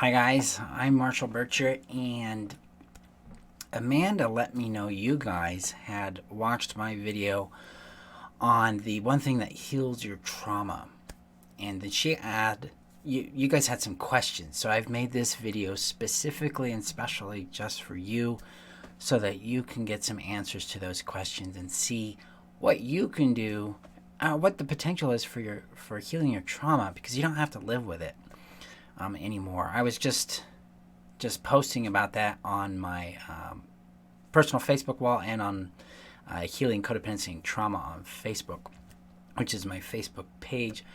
Hi guys, I'm Marshall Bircher, and Amanda let me know you guys had watched my video on the one thing that heals your trauma. And then you guys had some questions. So I've made this video specifically and specially just for you so that you can get some answers to those questions and see what you can do, what the potential is for healing your trauma, because you don't have to live with it anymore. I was just posting about that on my personal Facebook wall and on Healing Codependency and Trauma on Facebook, which is my Facebook page.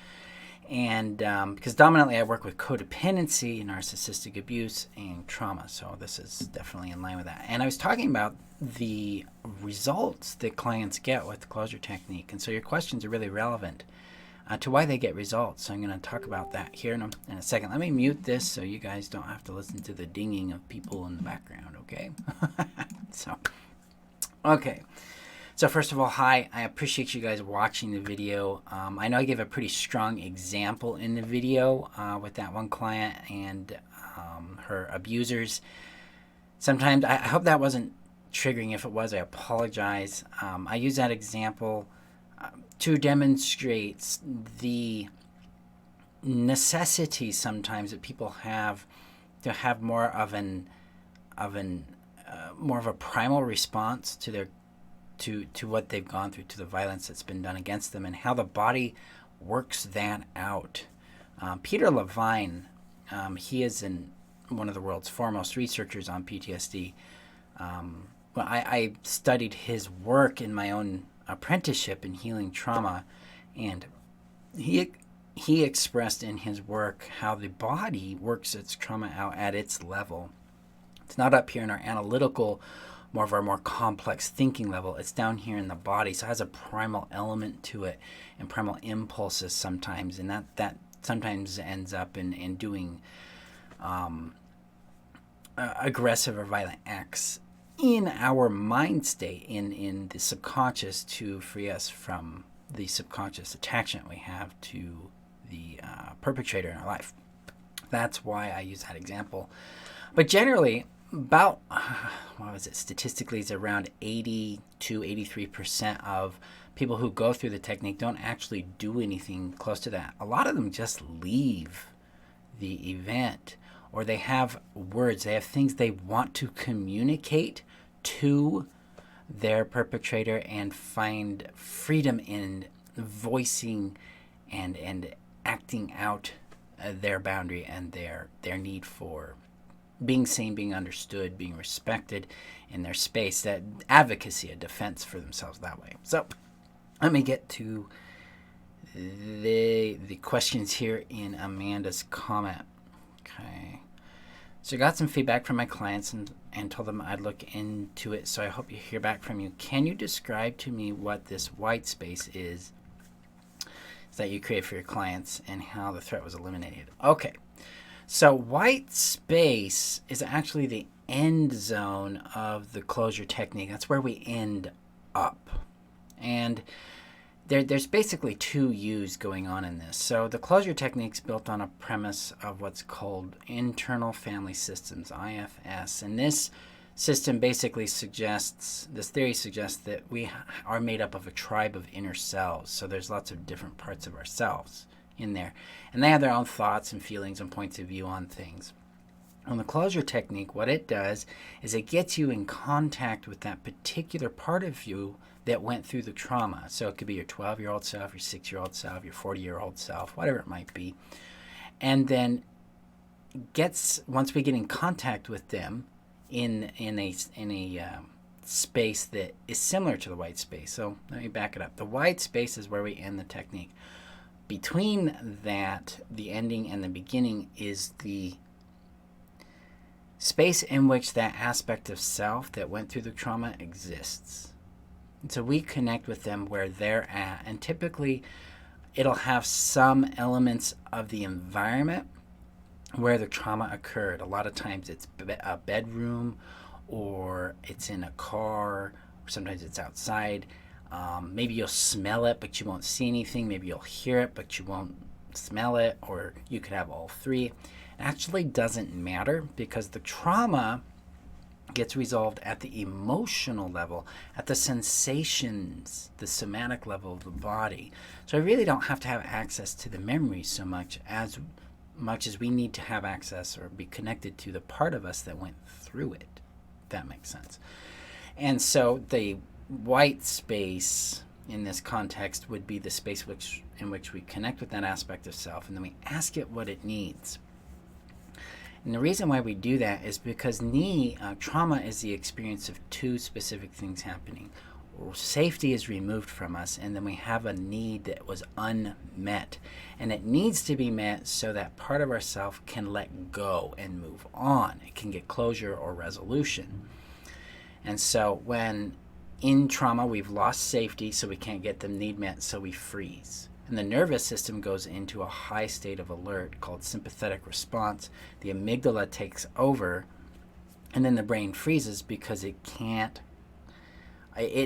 And because dominantly I work with codependency, narcissistic abuse, and trauma. So this is definitely in line with that. And I was talking about the results that clients get with the closure technique. And so your questions are really relevant to why they get results. So I'm going to talk about that here in a second. Let me mute this so you guys don't have to listen to the dinging of people in the background, okay? Okay. So first of all, hi. I appreciate you guys watching the video. I know I gave a pretty strong example in the video with that one client and her abusers. Sometimes, I hope that wasn't triggering. If it was, I apologize. I use that example to demonstrate the necessity sometimes that people have to have more of a primal response to their to what they've gone through, to the violence that's been done against them, and how the body works that out. Peter Levine, he is one of the world's foremost researchers on PTSD. I studied his work in my own apprenticeship in healing trauma, and he expressed in his work how the body works its trauma out at its level. It's not up here in our analytical, more of our more complex thinking level. It's down here in the body, so it has a primal element to it and primal impulses sometimes, and that sometimes ends up in doing aggressive or violent acts in our mind state, in the subconscious, to free us from the subconscious attachment we have to the perpetrator in our life. That's why I use that example. But generally, about, statistically, it's around 80 to 83% of people who go through the technique don't actually do anything close to that. A lot of them just leave the event, or they have words, they have things they want to communicate to their perpetrator and find freedom in voicing and acting out their boundary and their need for being seen, being understood, being respected in their space, that advocacy, a defense for themselves that way. So let me get to the questions here in Amanda's comment. Okay. So I got some feedback from my clients and told them I'd look into it, so I hope you hear back from you. Can you describe to me what this white space is that you create for your clients and how the threat was eliminated? Okay. So white space is actually the end zone of the closure technique. That's where we end up. And there's basically two U's going on in this. So the closure technique's built on a premise of what's called internal family systems, IFS. And this system basically this theory suggests that we are made up of a tribe of inner selves. So there's lots of different parts of ourselves in there, and they have their own thoughts and feelings and points of view on things. On the closure technique, what it does is it gets you in contact with that particular part of you that went through the trauma. So it could be your 12-year-old self, your 6-year-old self, your 40-year-old self, whatever it might be. And then once we get in contact with them in a space that is similar to the white space. So let me back it up. The white space is where we end the technique. Between that, the ending and the beginning, is the space in which that aspect of self that went through the trauma exists. And so we connect with them where they're at, and typically it'll have some elements of the environment where the trauma occurred. A lot of times it's a bedroom, or it's in a car, or sometimes it's outside. Maybe you'll smell it, but you won't see anything. Maybe you'll hear it, but you won't smell it, or you could have all three. It actually doesn't matter because the trauma gets resolved at the emotional level, at the sensations, the somatic level of the body. So I really don't have to have access to the memory so much as we need to have access or be connected to the part of us that went through it, if that makes sense. And so the white space in this context would be the space in which we connect with that aspect of self, and then we ask it what it needs. And the reason why we do that is because trauma is the experience of two specific things happening. Safety is removed from us, and then we have a need that was unmet. And it needs to be met so that part of ourself can let go and move on. It can get closure or resolution. And so when in trauma we've lost safety, so we can't get the need met, so we freeze. And the nervous system goes into a high state of alert called sympathetic response. The amygdala takes over, and then the brain freezes because it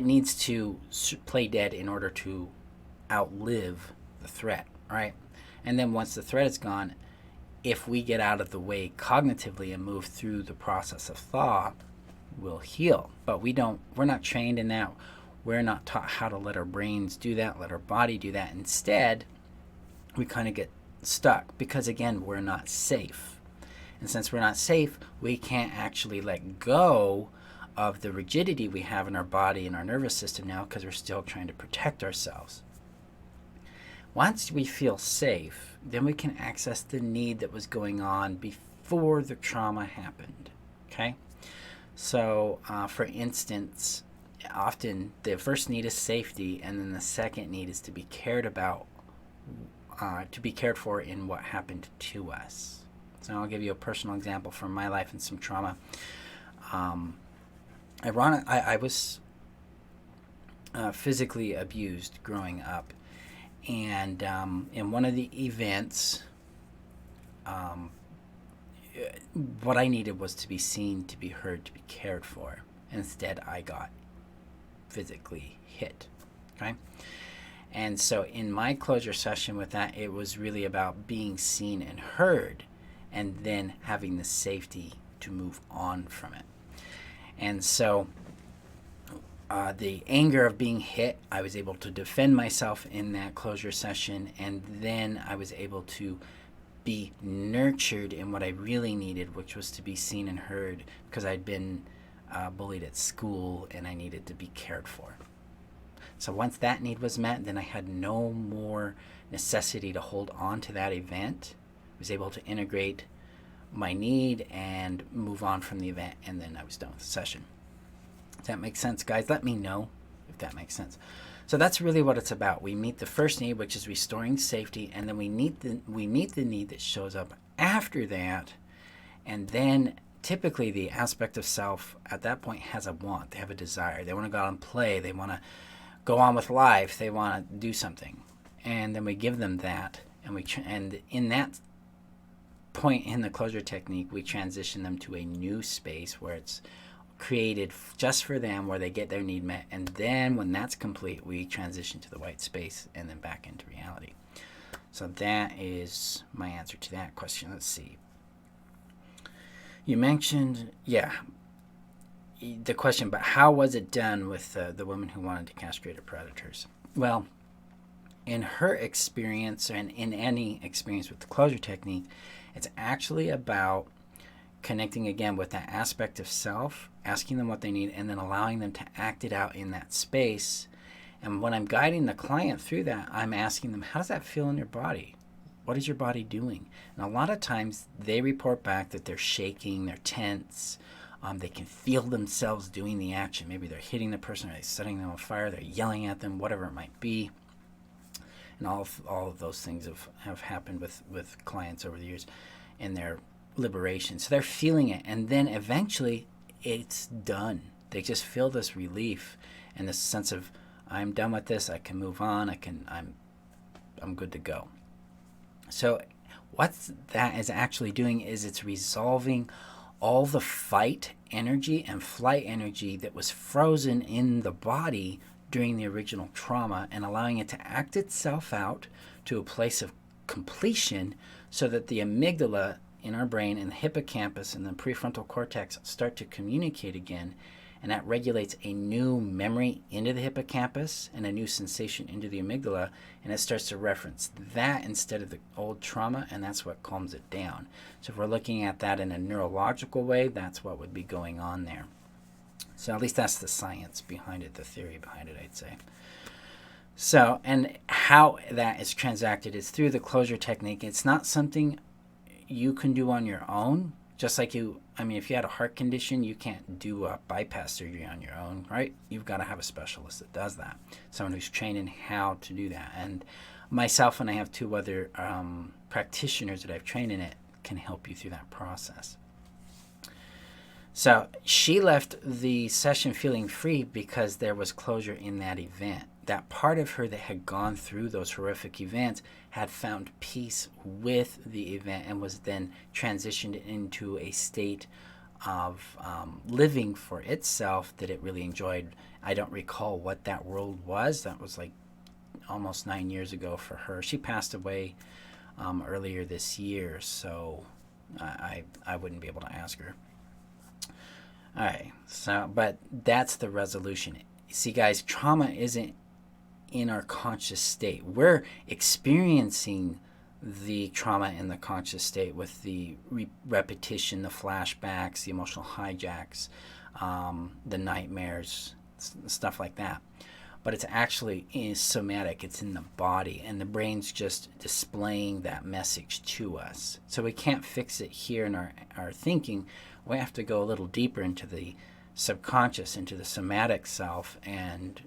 needs to play dead in order to outlive the threat, right? And then once the threat is gone, if we get out of the way cognitively and move through the process of thaw, we'll heal. But we're not trained in that. We're not taught how to let our brains do that, let our body do that. Instead, we kind of get stuck because, again, we're not safe. And since we're not safe, we can't actually let go of the rigidity we have in our body and our nervous system now because we're still trying to protect ourselves. Once we feel safe, then we can access the need that was going on before the trauma happened. Okay? So, for instance, often the first need is safety, and then the second need is to be cared about, to be cared for in what happened to us. So I'll give you a personal example from my life and some trauma. I was physically abused growing up, and in one of the events, what I needed was to be seen, to be heard, to be cared for. Instead, I got physically hit. Okay? And so in my closure session with that, it was really about being seen and heard, and then having the safety to move on from it. And so the anger of being hit, I was able to defend myself in that closure session, and then I was able to be nurtured in what I really needed, which was to be seen and heard, because I'd been bullied at school and I needed to be cared for. So once that need was met, then I had no more necessity to hold on to that event. I was able to integrate my need and move on from the event, and then I was done with the session. Does that make sense, guys? Let me know if that makes sense. So that's really what it's about. We meet the first need, which is restoring safety, and then we meet the need that shows up after that, and then typically the aspect of self at that point has a want. They have a desire. They want to go out and play. They want to go on with life. They want to do something, and then we give them that, and in that point in the closure technique, we transition them to a new space where it's created just for them, where they get their need met, and then when that's complete, we transition to the white space and then back into reality. So that is my answer to that question. Let's see. You mentioned, the question, but how was it done with the woman who wanted to castrate her predators? Well, in her experience, and in any experience with the closure technique, it's actually about connecting again with that aspect of self, asking them what they need, and then allowing them to act it out in that space. And when I'm guiding the client through that, I'm asking them, how does that feel in your body? What is your body doing? And a lot of times they report back that they're shaking, they're tense, they can feel themselves doing the action. Maybe they're hitting the person, or they're setting them on fire, they're yelling at them, whatever it might be. And all of those things have happened with clients over the years in their liberation. So they're feeling it, and then eventually it's done. They just feel this relief and this sense of, I'm done with this, I can move on, I'm good to go. So what that is actually doing is it's resolving all the fight energy and flight energy that was frozen in the body during the original trauma, and allowing it to act itself out to a place of completion, so that the amygdala in our brain, and the hippocampus and the prefrontal cortex start to communicate again, and that regulates a new memory into the hippocampus and a new sensation into the amygdala, and it starts to reference that instead of the old trauma, and that's what calms it down. So if we're looking at that in a neurological way, that's what would be going on there. So at least that's the science behind it, the theory behind it, I'd say. So, and how that is transacted is through the closure technique. It's not something you can do on your own. Just like if you had a heart condition, you can't do a bypass surgery on your own, right? You've got to have a specialist that does that, someone who's trained in how to do that. And myself and I have 2 other practitioners that I've trained in it can help you through that process. So she left the session feeling free because there was closure in that event. That part of her that had gone through those horrific events had found peace with the event and was then transitioned into a state of living for itself that it really enjoyed. I don't recall what that world was. That was like almost 9 years ago for her. She passed away earlier this year, so I wouldn't be able to ask her. All right, so, but that's the resolution. See, guys, trauma isn't in our conscious state. We're experiencing the trauma in the conscious state with the repetition, the flashbacks, the emotional hijacks, the nightmares, stuff like that. But it's actually somatic. It's in the body, and the brain's just displaying that message to us. So we can't fix it here in our thinking. We have to go a little deeper into the subconscious, into the somatic self, and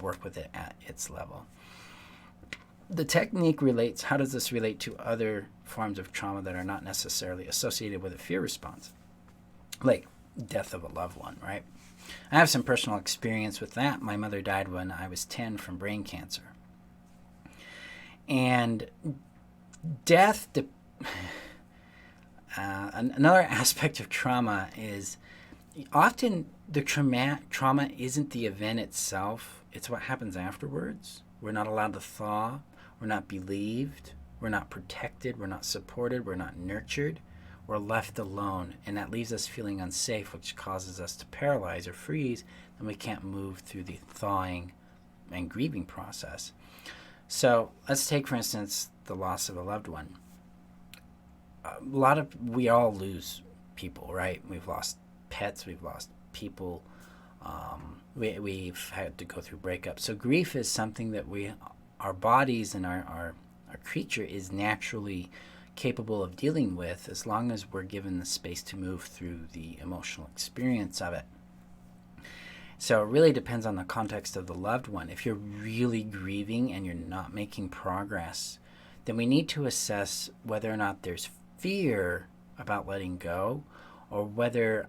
work with it at its level. The technique relates, how does this relate to other forms of trauma that are not necessarily associated with a fear response? Like death of a loved one, right? I have some personal experience with that. My mother died when I was 10 from brain cancer. And death, another aspect of trauma is often the trauma isn't the event itself, it's what happens afterwards. We're not allowed to thaw, we're not believed, we're not protected, we're not supported, we're not nurtured, we're left alone, and that leaves us feeling unsafe, which causes us to paralyze or freeze, and we can't move through the thawing and grieving process. So let's take, for instance, the loss of a loved one. We all lose people, right? We've lost pets, we've lost people, we've had to go through breakups. So grief is something that our bodies and our creature is naturally capable of dealing with, as long as we're given the space to move through the emotional experience of it. So it really depends on the context of the loved one. If you're really grieving and you're not making progress, then we need to assess whether or not there's fear about letting go, or whether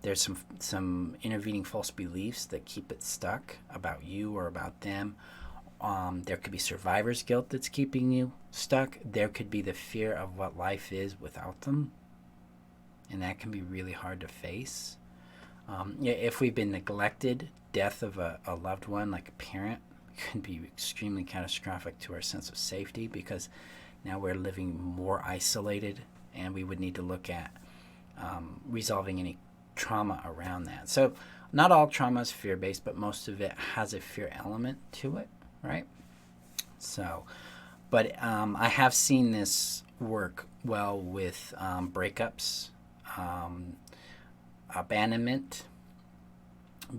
there's some intervening false beliefs that keep it stuck about you or about them. There could be survivor's guilt that's keeping you stuck. There could be the fear of what life is without them, and that can be really hard to face. If we've been neglected, death of a loved one, like a parent, can be extremely catastrophic to our sense of safety, because now we're living more isolated, and we would need to look at resolving any trauma around that. So not all trauma is fear-based, but most of it has a fear element to it, right? So, but I have seen this work well with breakups, abandonment,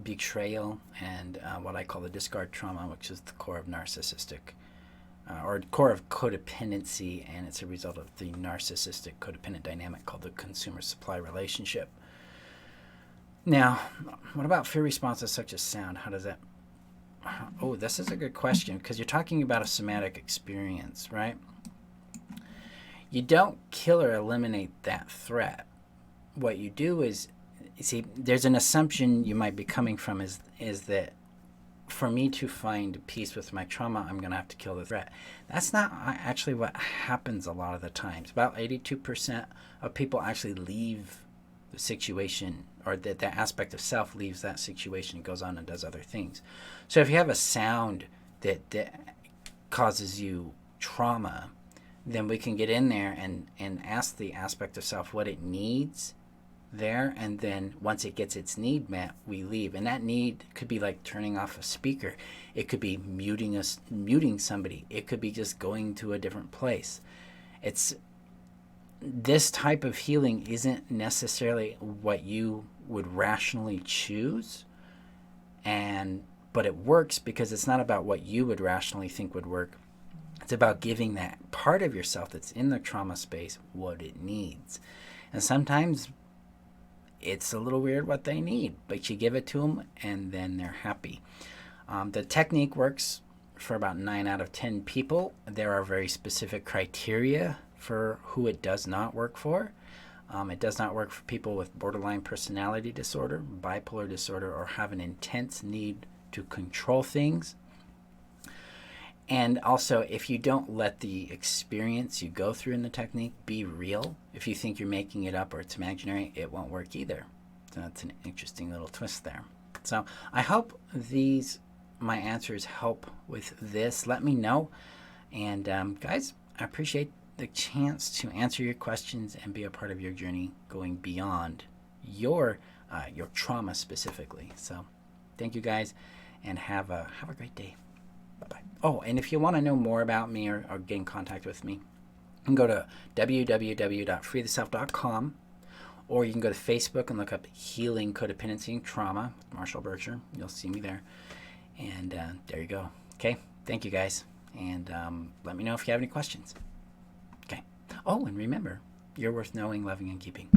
betrayal, and what I call the discard trauma, which is the core of narcissistic, or core of codependency, and it's a result of the narcissistic codependent dynamic called the consumer-supply relationship. Now, what about fear responses such as sound? How does that... Oh, this is a good question, because you're talking about a somatic experience, right? You don't kill or eliminate that threat. What you do is, you see, there's an assumption you might be coming from is that for me to find peace with my trauma, I'm going to have to kill the threat. That's not actually what happens a lot of the times. About 82% of people actually leave the situation, or that aspect of self leaves that situation and goes on and does other things. So if you have a sound that causes you trauma, then we can get in there and ask the aspect of self what it needs there, and then once it gets its need met, we leave. And that need could be like turning off a speaker, it could be muting somebody, it could be just going to a different place. It's this type of healing isn't necessarily what you would rationally choose, but it works because it's not about what you would rationally think would work. It's about giving that part of yourself that's in the trauma space what it needs. And sometimes it's a little weird what they need, but you give it to them and then they're happy. The technique works for about 9 out of 10 people. There are very specific criteria for who it does not work for. It does not work for people with borderline personality disorder, bipolar disorder, or have an intense need to control things. And also, if you don't let the experience you go through in the technique be real, if you think you're making it up or it's imaginary, it won't work either. So that's an interesting little twist there. So I hope my answers help with this. Let me know. And guys, I appreciate the chance to answer your questions and be a part of your journey going beyond your trauma specifically. So thank you guys, and have a great day. Bye-bye. Oh, and if you want to know more about me or get in contact with me, you can go to www.freetheself.com, or you can go to Facebook and look up Healing Codependency and Trauma with Marshall Berkshire. You'll see me there. And there you go. Okay, thank you guys. And let me know if you have any questions. Okay. Oh, and remember, you're worth knowing, loving, and keeping.